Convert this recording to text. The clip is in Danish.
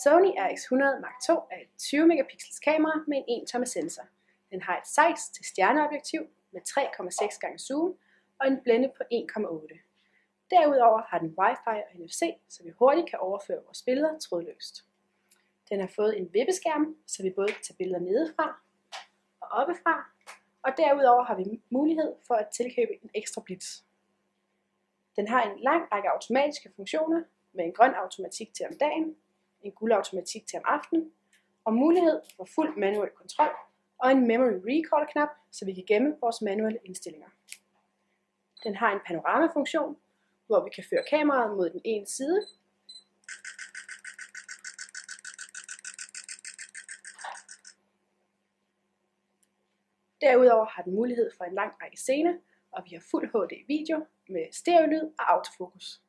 Sony RX100 Mark II er et 20 megapixels kamera med en 1,0 sensor. Den har et Zeiss til stjerneobjektiv med 3,6 gange zoom og en blende på 1,8. Derudover har den Wi-Fi og NFC, så vi hurtigt kan overføre vores billeder trådløst. Den har fået en vippeskærm, så vi både kan tage billeder nedefra og oppefra, og derudover har vi mulighed for at tilkøbe en ekstra blitz. Den har en lang række automatiske funktioner med en grøn automatik til om dagen, en guld automatik til om aftenen, og mulighed for fuld manuel kontrol og en memory recall knap, så vi kan gemme vores manuelle indstillinger. Den har en panoramafunktion, hvor vi kan føre kameraet mod den ene side, Derudover har den mulighed for en lang række scener, og vi har fuld HD video med stereolyd og autofokus.